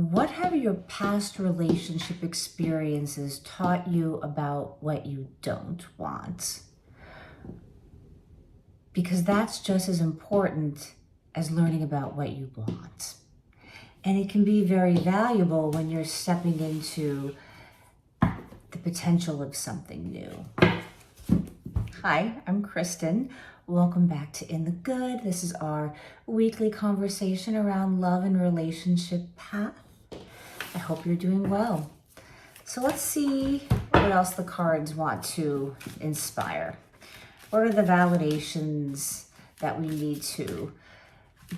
What have your past relationship experiences taught you about what you don't want? Because that's just as important as learning about what you want. And it can be very valuable when you're stepping into the potential of something new. Hi, I'm Kristen. Welcome back to In the Good. This is our weekly conversation around love and relationship path. I hope you're doing well. So let's see what else the cards want to inspire. What are the validations that we need to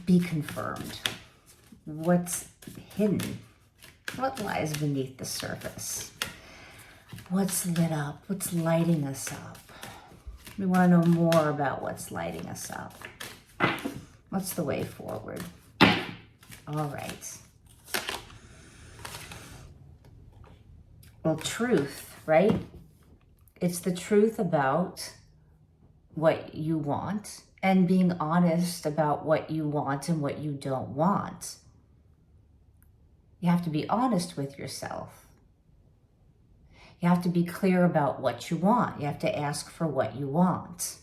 be confirmed? What's hidden? What lies beneath the surface? What's lit up? What's lighting us up? We want to know more about what's lighting us up. What's the way forward? All right. Well, truth, right? It's the truth about what you want and being honest about what you want and what you don't want. You have to be honest with yourself. You have to be clear about what you want. You have to ask for what you want.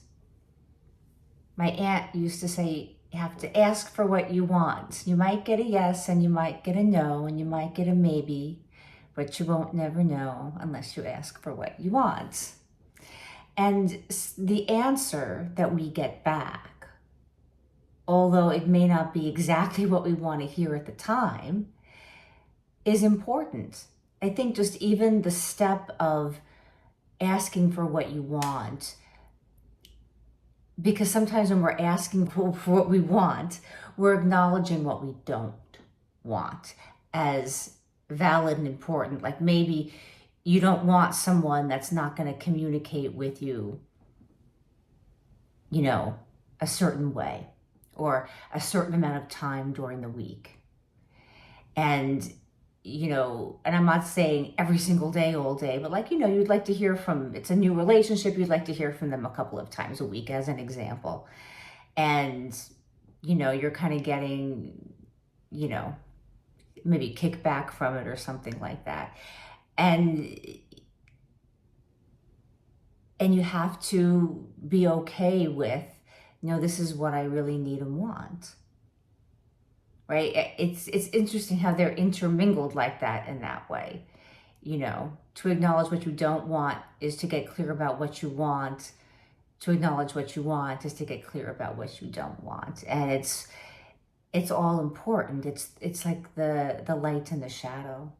My aunt used to say, you have to ask for what you want. You might get a yes and you might get a no and you might get a maybe, but you won't never know unless you ask for what you want. And the answer that we get back, although it may not be exactly what we want to hear at the time, is important. I think just even the step of asking for what you want, because sometimes when we're asking for what we want, we're acknowledging what we don't want as valid and important. Like maybe you don't want someone that's not going to communicate with you, a certain way or a certain amount of time during the week. And and I'm not saying every single day, all day, but you'd like to hear from, it's a new relationship, you'd like to hear from them a couple of times a week as an example. And, you're kind of getting, maybe kickback from it or something like that. And you have to be okay with, this is what I really need and want. Right? It's interesting how they're intermingled like that in that way. To acknowledge what you don't want is to get clear about what you want. To acknowledge what you want is to get clear about what you don't want. And it's all important. It's like the light and the shadow.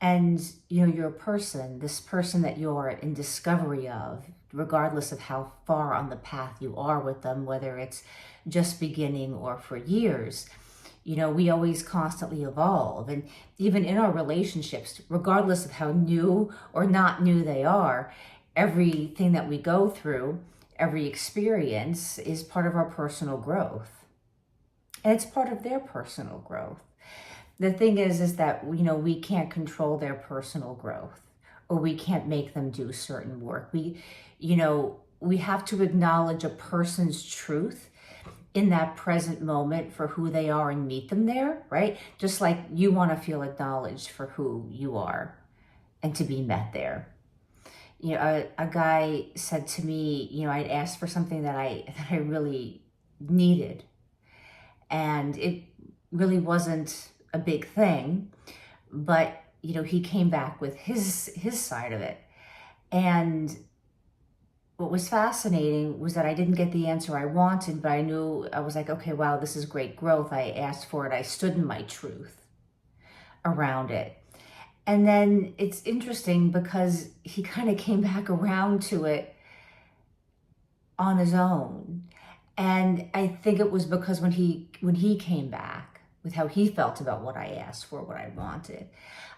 And you're a person, this person that you're in discovery of, regardless of how far on the path you are with them, whether it's just beginning or for years. We always constantly evolve. And even in our relationships, regardless of how new or not new they are, everything that we go through, every experience is part of our personal growth. And it's part of their personal growth. The thing is that, we can't control their personal growth, or we can't make them do certain work. We have to acknowledge a person's truth in that present moment for who they are and meet them there, right? Just like you want to feel acknowledged for who you are and to be met there. A guy said to me, I'd asked for something that I really needed, and it really wasn't a big thing, but he came back with his side of it. And what was fascinating was that I didn't get the answer I wanted, but I was like, okay, wow, this is great growth. I asked for it. I stood in my truth around it. And then it's interesting because he kind of came back around to it on his own. And I think it was because when he came back with how he felt about what I asked for, what I wanted,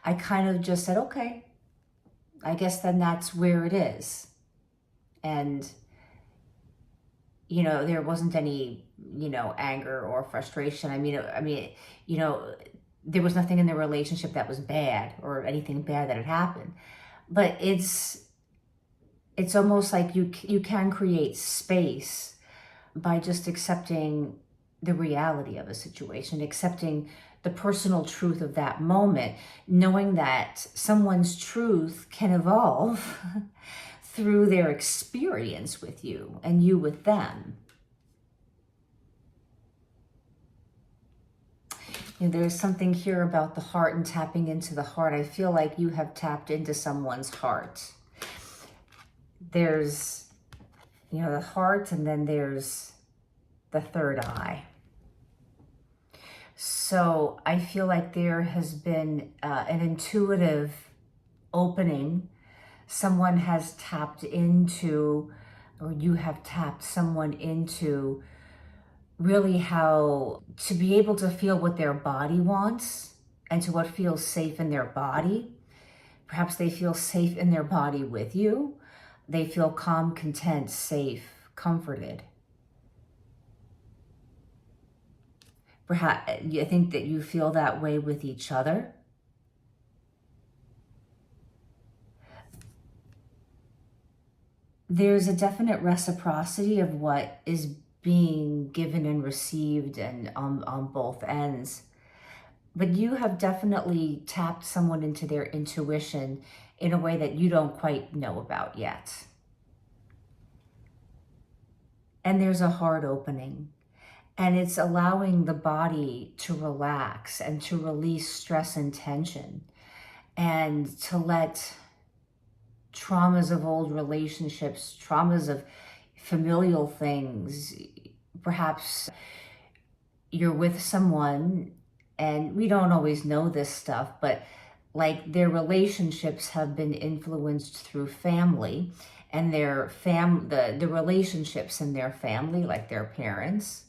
I kind of just said, okay, I guess then that's where it is. And, there wasn't any, anger or frustration. I mean, there was nothing in the relationship that was bad or anything bad that had happened. But it's almost like you can create space by just accepting the reality of a situation, accepting the personal truth of that moment, knowing that someone's truth can evolve through their experience with you and you with them. You know, there's something here about the heart and tapping into the heart. I feel like you have tapped into someone's heart. There's, you know, the heart, and then there's the third eye. So I feel like there has been an intuitive opening. Someone has tapped into, or you have tapped someone into, really how to be able to feel what their body wants and to what feels safe in their body. Perhaps they feel safe in their body with you. They feel calm, content, safe, comforted. Perhaps I think that you feel that way with each other. There's a definite reciprocity of what is being given and received, and on both ends. But you have definitely tapped someone into their intuition in a way that you don't quite know about yet. And there's a heart opening, and it's allowing the body to relax and to release stress and tension, and to let traumas of old relationships, traumas of familial things. Perhaps you're with someone, and we don't always know this stuff, but like their relationships have been influenced through family, and the relationships in their family, like their parents.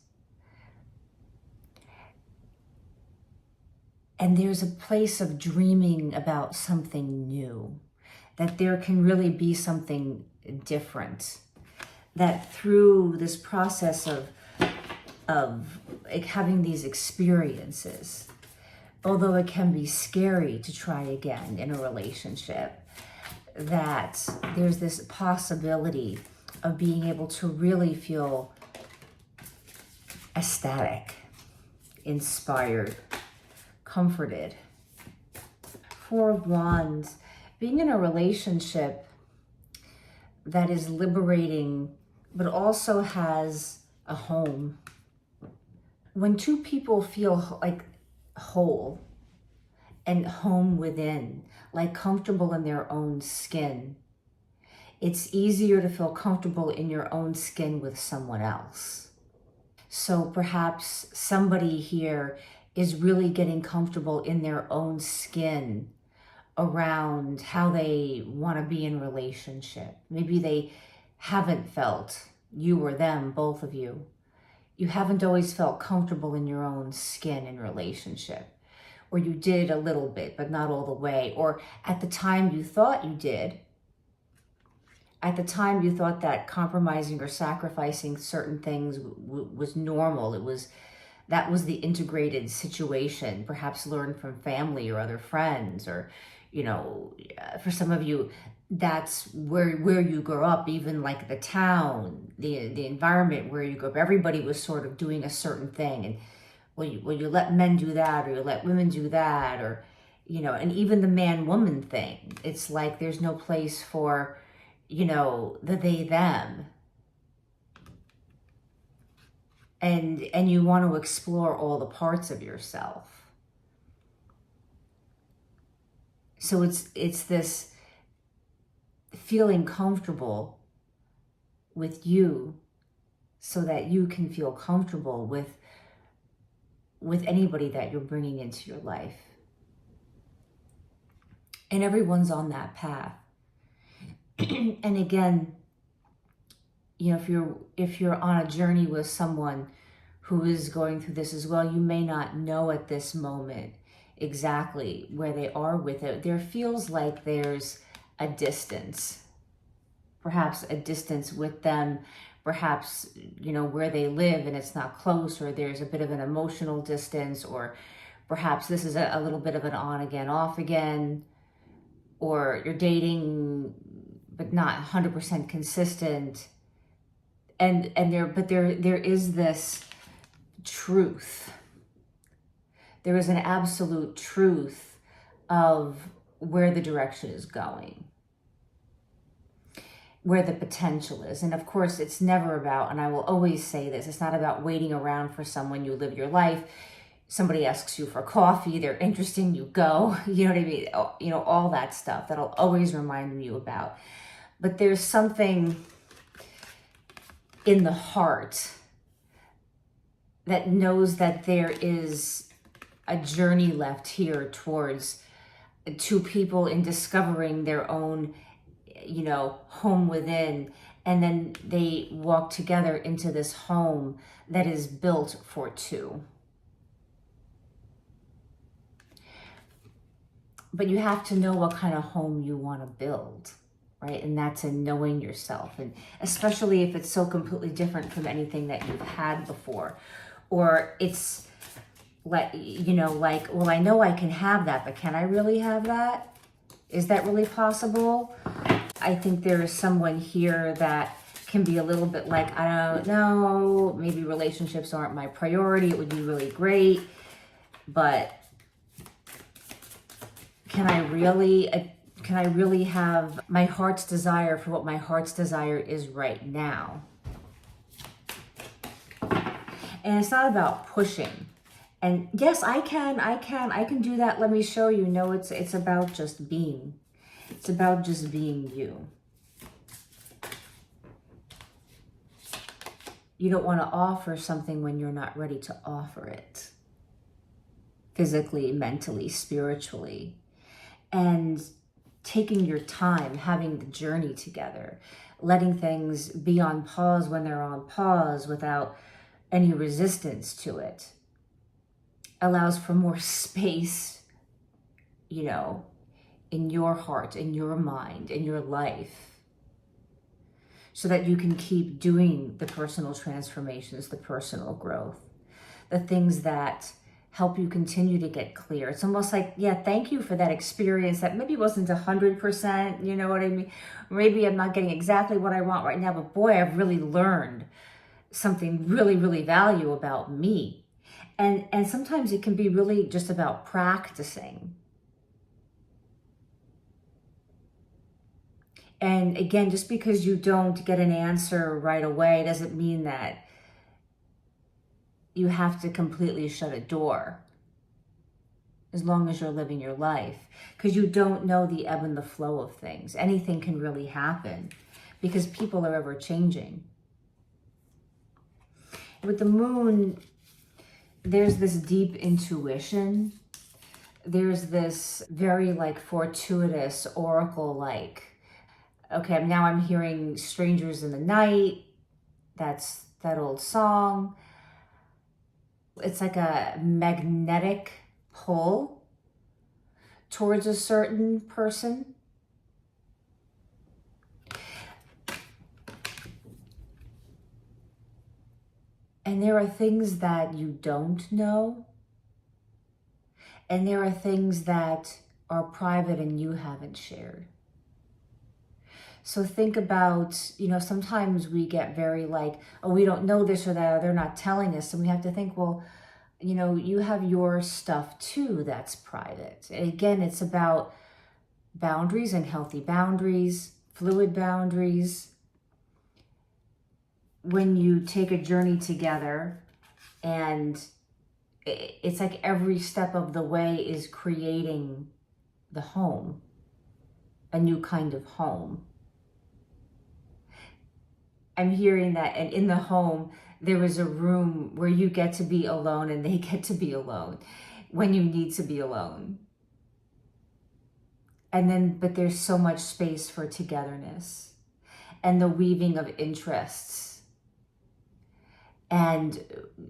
And there's a place of dreaming about something new, that there can really be something different, that through this process of like having these experiences, although it can be scary to try again in a relationship, that there's this possibility of being able to really feel ecstatic, inspired, comforted. Four of Wands, being in a relationship that is liberating, but also has a home. When two people feel like whole and home within, like comfortable in their own skin, it's easier to feel comfortable in your own skin with someone else. So perhaps somebody here is really getting comfortable in their own skin around how they want to be in relationship. Maybe they haven't felt, you or them, both of you, you haven't always felt comfortable in your own skin in relationship. Or you did a little bit, but not all the way. Or at the time you thought you did. At the time you thought that compromising or sacrificing certain things was normal. That was the integrated situation, perhaps learned from family or other friends, or, you know, for some of you, that's where you grew up, even like the town, the environment where you grew up. Everybody was sort of doing a certain thing, and you let men do that, or you let women do that, or, you know, and even the man-woman thing. It's like there's no place for, you know, the they, them. And you want to explore all the parts of yourself. So it's this feeling comfortable with you so that you can feel comfortable with anybody that you're bringing into your life. And everyone's on that path. And again, you know, if you're on a journey with someone who is going through this as well, you may not know at this moment exactly where they are with it. There feels like there's a distance, perhaps a distance with them, perhaps, you know, where they live and it's not close, or there's a bit of an emotional distance, or perhaps this is a little bit of an on again, off again, or you're dating but not 100% consistent. But there is this truth There is an absolute truth of where the direction is going, where the potential is. And of course, it's never about, and I will always say this, it's not about waiting around for someone. You live your life. Somebody asks you for coffee, they're interesting, you go. You know what I mean? You know, all that stuff that I'll always remind you about. But there's something in the heart that knows that there is a journey left here towards two people in discovering their own, you know, home within. And then they walk together into this home that is built for two. But you have to know what kind of home you want to build, right? And that's in knowing yourself. And especially if it's so completely different from anything that you've had before. Or it's like, you know, like, well, I know I can have that, but can I really have that? Is that really possible? I think there is someone here that can be a little bit like, I don't know, maybe relationships aren't my priority. It would be really great, but can I really have my heart's desire for what my heart's desire is right now? And it's not about pushing. And yes, I can do that. Let me show you. No, it's about just being. It's about just being you. You don't want to offer something when you're not ready to offer it. Physically, mentally, spiritually. And taking your time, having the journey together, letting things be on pause when they're on pause without any resistance to it, allows for more space, you know, in your heart, in your mind, in your life, so that you can keep doing the personal transformations, the personal growth, the things that help you continue to get clear. It's almost like, yeah, thank you for that experience that maybe wasn't 100%, you know what I mean? Maybe I'm not getting exactly what I want right now, but boy, I've really learned something really, really valuable about me. And sometimes it can be really just about practicing. And again, just because you don't get an answer right away doesn't mean that you have to completely shut a door, as long as you're living your life, because you don't know the ebb and the flow of things. Anything can really happen because people are ever changing. With the moon, there's this deep intuition. There's this very like fortuitous oracle-like. Okay, now I'm hearing Strangers in the Night. That's that old song. It's like a magnetic pull towards a certain person. And there are things that you don't know. And there are things that are private and you haven't shared. So think about, you know, sometimes we get very like, oh, we don't know this or that, or they're not telling us. And we have to think, well, you know, you have your stuff too that's private. And again, it's about boundaries and healthy boundaries, fluid boundaries. When you take a journey together, and it's like every step of the way is creating the home, a new kind of home. I'm hearing that, and in the home, there is a room where you get to be alone and they get to be alone when you need to be alone. And then, but there's so much space for togetherness and the weaving of interests and,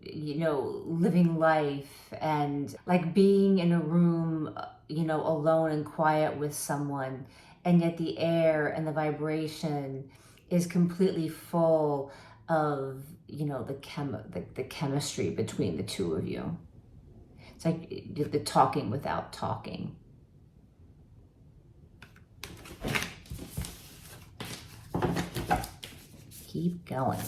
you know, living life and like being in a room, you know, alone and quiet with someone, and yet the air and the vibration is completely full of, you know, the chemistry between the two of you. It's like the talking without talking. Keep going.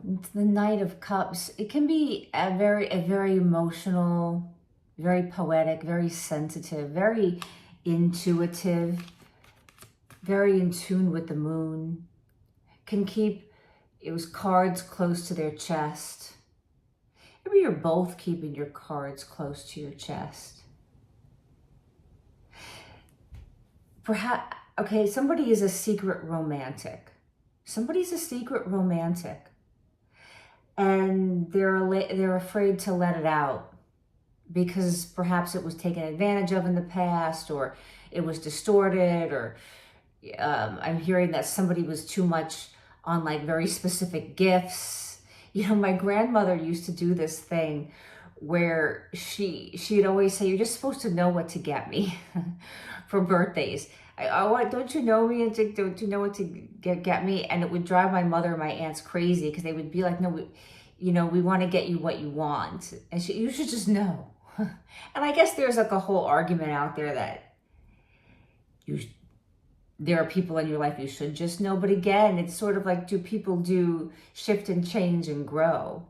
The Knight of Cups, it can be a very emotional, very poetic, very sensitive, very intuitive, very in tune with the moon. Can keep it was cards close to their chest. Maybe you're both keeping your cards close to your chest. Perhaps, okay, somebody is a secret romantic. Somebody's a secret romantic. And they're afraid to let it out because perhaps it was taken advantage of in the past, or it was distorted, or I'm hearing that somebody was too much on like very specific gifts. You know, my grandmother used to do this thing where she'd always say, "You're just supposed to know what to get me for birthdays. Don't you know me? And don't you know what to get me?" And it would drive my mother and my aunts crazy because they would be like, "No, we want to get you what you want," and you should just know. And I guess there's like a whole argument out there that there are people in your life you should just know. But again, it's sort of like, do people do shift and change and grow?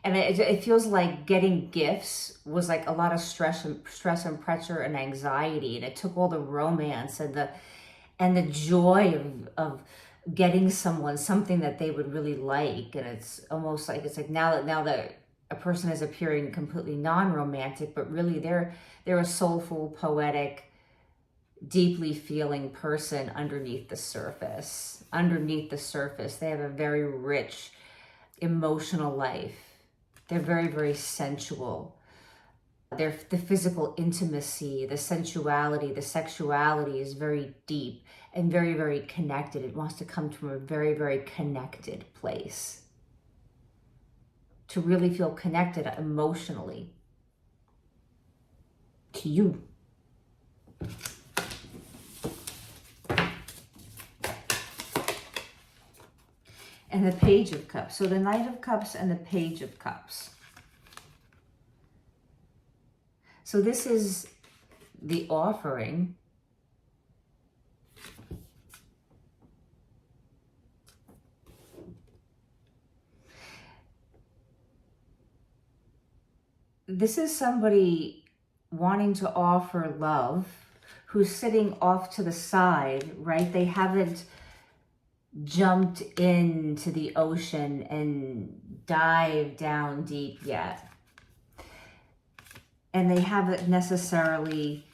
And it feels like getting gifts was like a lot of stress and pressure and anxiety, and it took all the romance and the joy of getting someone something that they would really like. And it's almost like now that a person is appearing completely non-romantic, but really they're a soulful, poetic, deeply feeling person underneath the surface. Underneath the surface, they have a very rich emotional life. They're very, very sensual. The physical intimacy, the sensuality, the sexuality is very deep and very, very connected. It wants to come from a very, very connected place. To really feel connected emotionally to you. And the Page of Cups. So the Knight of Cups and the Page of Cups. So this is the offering. This is somebody wanting to offer love who's sitting off to the side, right? They haven't jumped into the ocean and dived down deep yet. And they haven't necessarily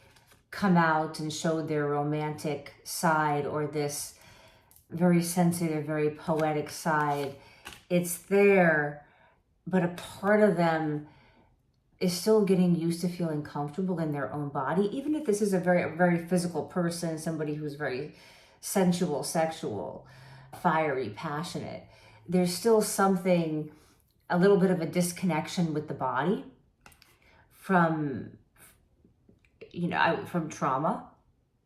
come out and showed their romantic side or this very sensitive, very poetic side. It's there, but a part of them is still getting used to feeling comfortable in their own body. Even if this is a very physical person, somebody who's very sensual, sexual, fiery, passionate, there's still something, a little bit of a disconnection with the body from trauma,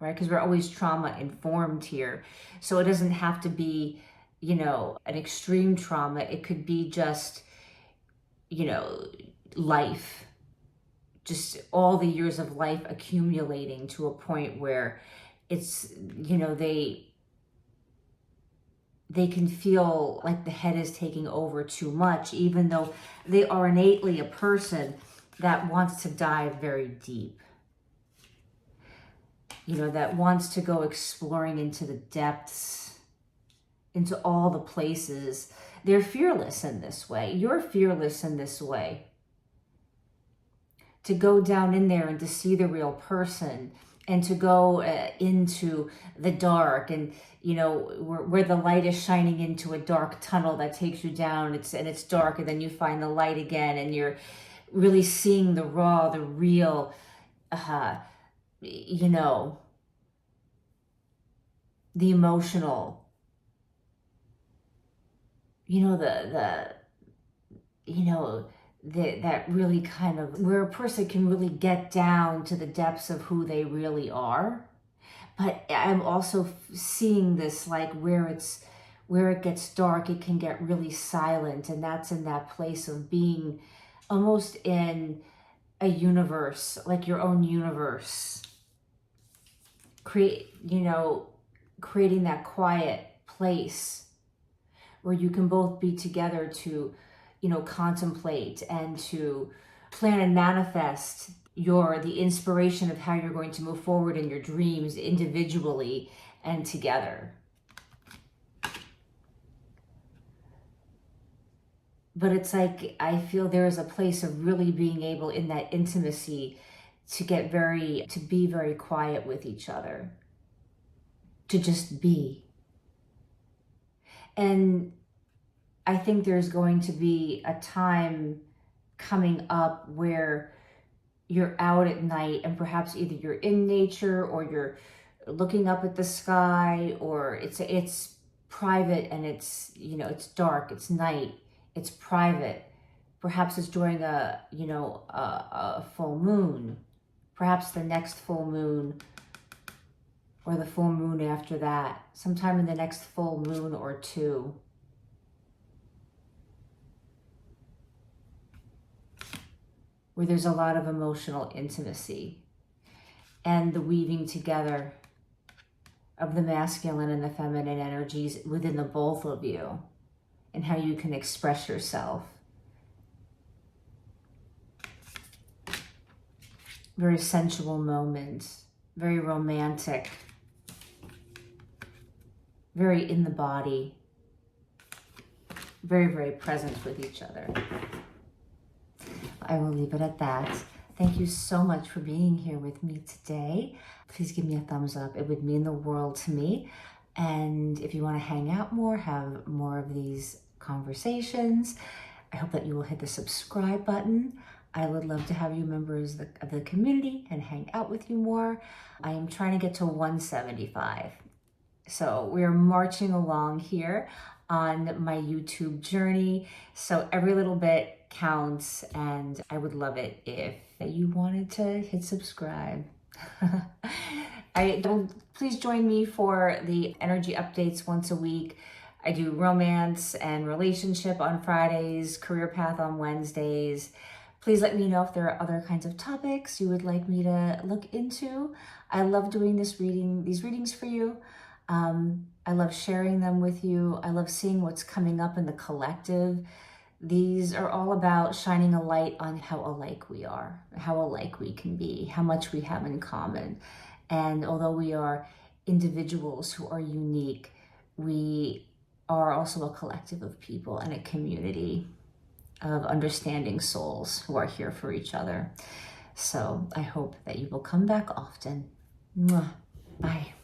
right? Because we're always trauma informed here. So it doesn't have to be, an extreme trauma. It could be just, life, just all the years of life accumulating to a point where it's, they can feel like the head is taking over too much, even though they are innately a person that wants to dive very deep. That wants to go exploring into the depths, into all the places. They're fearless in this way. You're fearless in this way. To go down in there and to see the real person, and to go into the dark, and where the light is shining into a dark tunnel that takes you down. It's dark, and then you find the light again, and you're really seeing the raw, the real, the emotional, that really kind of, where a person can really get down to the depths of who they really are. But I'm also seeing this, like, where it gets dark, it can get really silent, and that's in that place of being almost in a universe, like your own universe. Creating that quiet place where you can both be together to, contemplate and to plan and manifest the inspiration of how you're going to move forward in your dreams individually and together. But it's like, I feel there is a place of really being able in that intimacy to be very quiet with each other, to just be. And I think there's going to be a time coming up where you're out at night and perhaps either you're in nature or you're looking up at the sky, or it's private and it's dark, it's night, it's private. Perhaps it's during a full moon, perhaps the next full moon or the full moon after that, sometime in the next full moon or two. Where there's a lot of emotional intimacy and the weaving together of the masculine and the feminine energies within the both of you, and how you can express yourself. Very sensual moments, very romantic, very in the body, very, very present with each other. I will leave it at that. Thank you so much for being here with me today. Please give me a thumbs up. It would mean the world to me. And if you want to hang out more, have more of these conversations, I hope that you will hit the subscribe button. I would love to have you members of the community and hang out with you more. I am trying to get to 175. So we're marching along here on my YouTube journey. So every little bit counts, and I would love it if you wanted to hit subscribe. Please join me for the energy updates once a week. I do romance and relationship on Fridays, career path on Wednesdays. Please let me know if there are other kinds of topics you would like me to look into. I love doing these readings for you. I love sharing them with you. I love seeing what's coming up in the collective. These are all about shining a light on how alike we are, how alike we can be, how much we have in common. And although we are individuals who are unique, we are also a collective of people and a community of understanding souls who are here for each other. So I hope that you will come back often. Mwah. Bye.